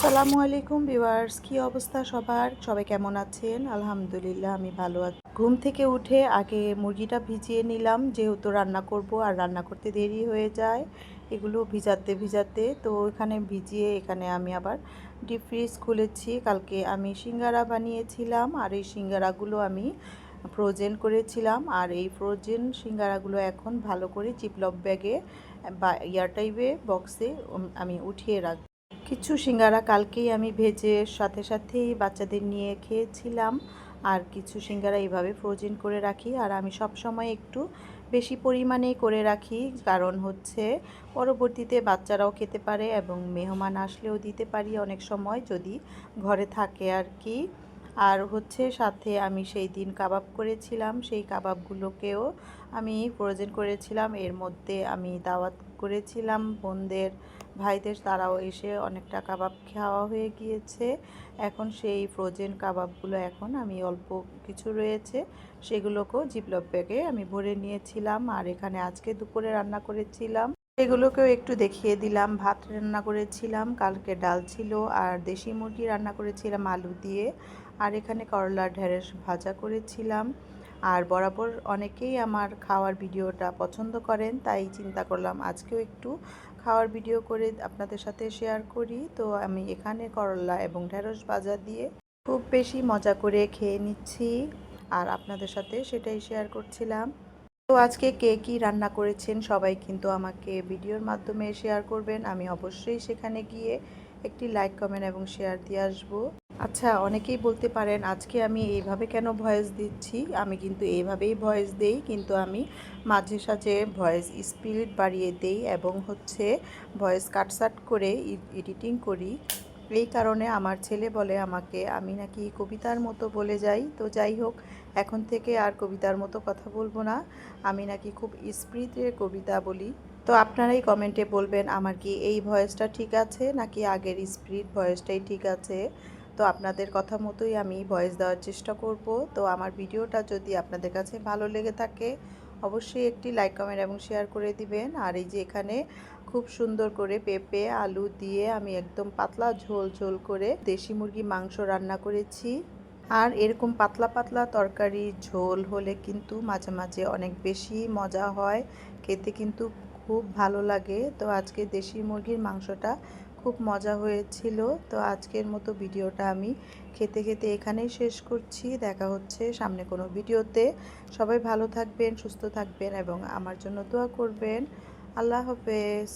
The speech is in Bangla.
আসসালামু আলাইকুম ভিউয়ার্স, কি অবস্থা সবার? সবাই কেমন আছেন? আলহামদুলিল্লাহ আমি ভালো আছি। ঘুম থেকে উঠে আগে মুরগিটা ভিজিয়ে নিলাম, যেহেতু রান্না করব আর রান্না করতে দেরি হয়ে যায় এগুলো ভিজাতে ভিজাতে। তো এখানে ভিজিয়ে এখানে আমি আবার ডিপ ফ্রিজ খুলেছি। কালকে আমি সিঙ্গারা বানিয়েছিলাম আর এই সিঙ্গারাগুলো আমি ফ্রোজেন করেছিলাম। আর এই ফ্রোজেন সিঙ্গারাগুলো এখন ভালো করে জিপলক ব্যাগে বা এয়ারটাইট বক্সে আমি উঠিয়ে রাখব। কিছু সিঙ্গারা কালকেই আমি ভেজে সাথে সাথেই বাচ্চাদের নিয়ে খেয়েছিলাম। আর কিছু সিঙ্গারা এইভাবে ফ্রোজেন করে রাখি। আর আমি সব সময় একটু বেশি পরিমাণে করে রাখি, কারণ হচ্ছে পরবর্তীতে বাচ্চারাও খেতে পারে এবং মেহমান আসলেও দিতে পারি অনেক সময় যদি ঘরে থাকে আর কি। আর হচ্ছে সাথে আমি সেই দিন কাবাব করেছিলাম, সেই কাবাবগুলোকেও আমি ফ্রোজেন করেছিলাম। এর মধ্যে আমি দাওয়াত করেছিলাম বোনদের, ভাইদের, তারাও এসে অনেকটা কাবাব খাওয়া হয়ে গিয়েছে। এখন সেই ফ্রোজেন কাবাবগুলো এখন আমি অল্প কিছু রয়েছে সেগুলোকেও জিপলক ব্যাগে আমি ভরে নিয়েছিলাম। আর এখানে আজকে দুপুরে রান্না করেছিলাম সেগুলোকেও একটু দেখিয়ে দিলাম। ভাত রান্না করেছিলাম, কালকে ডাল ছিল, আর দেশি মুরগি রান্না করেছিলাম আলু দিয়ে। আর এখানে করলা ঢেঁড়স ভাজা করেছিলাম। আর বরাবর অনেকেই আমার খাওয়ার ভিডিওটা পছন্দ করেন, তাই চিন্তা করলাম আজকেও একটু খাওয়ার ভিডিও করে আপনাদের সাথে শেয়ার করি। তো আমি এখানে করলা এবং ঢেঁড়স ভাজা দিয়ে খুব বেশি মজা করে খেয়ে নিচ্ছি আর আপনাদের সাথে সেটাই শেয়ার করছিলাম। তো আজকে কে কী রান্না করেছেন সবাই কিন্তু আমাকে ভিডিওর মাধ্যমে শেয়ার করবেন। আমি অবশ্যই সেখানে গিয়ে একটি লাইক, কমেন্ট এবং শেয়ার দিয়ে আসবো। আচ্ছা, অনেকেই বলতে পারেন আজকে আমি এইভাবে কেন ভয়েস দিচ্ছি। আমি কিন্তু এইভাবেই ভয়েস দেই, কিন্তু আমি মাঝে সাঝে ভয়েস স্পিড বাড়িয়ে দেই এবং হচ্ছে ভয়েস কাটসাট করে এডিটিং করি। এই কারণে আমার ছেলে বলে আমাকে আমি নাকি কবিতার মতো বলে যাই। তো যাই হোক, এখন থেকে আর কবিতার মতো কথা বলবো না, আমি নাকি খুব স্পিডে কবিতা বলি। তো আপনারাই কমেন্টে বলবেন আমার কি এই ভয়েসটা ঠিক আছে নাকি আগের স্পিড ভয়েসটাই ঠিক আছে। তো আপনাদের কথা মতোই আমি ভয়েস দেওয়ার চেষ্টা করব। তো আমার ভিডিওটা যদি আপনাদের কাছে ভালো লেগে থাকে অবশ্যই একটি লাইক, কমেন্ট এবং শেয়ার করে দিবেন। আর এই যে এখানে খুব সুন্দর করে পেঁপে আলু দিয়ে আমি একদম পাতলা ঝোল ঝোল করে দেশি মুরগি মাংস রান্না করেছি। আর এরকম পাতলা পাতলা তরকারি ঝোল হলে কিন্তু মাঝে মাঝে অনেক বেশি মজা হয়, খেতে কিন্তু খুব ভালো লাগে। তো আজকে দেশি মুরগির মাংসটা খুব মজা হয়েছিল। তো আজকের মতো ভিডিওটা আমি খেতে খেতে এখানেই শেষ করছি। দেখা হচ্ছে সামনে কোনো ভিডিওতে। সবাই ভালো থাকবেন, সুস্থ থাকবেন এবং আমার জন্য দোয়া করবেন। আল্লাহ হাফেজ।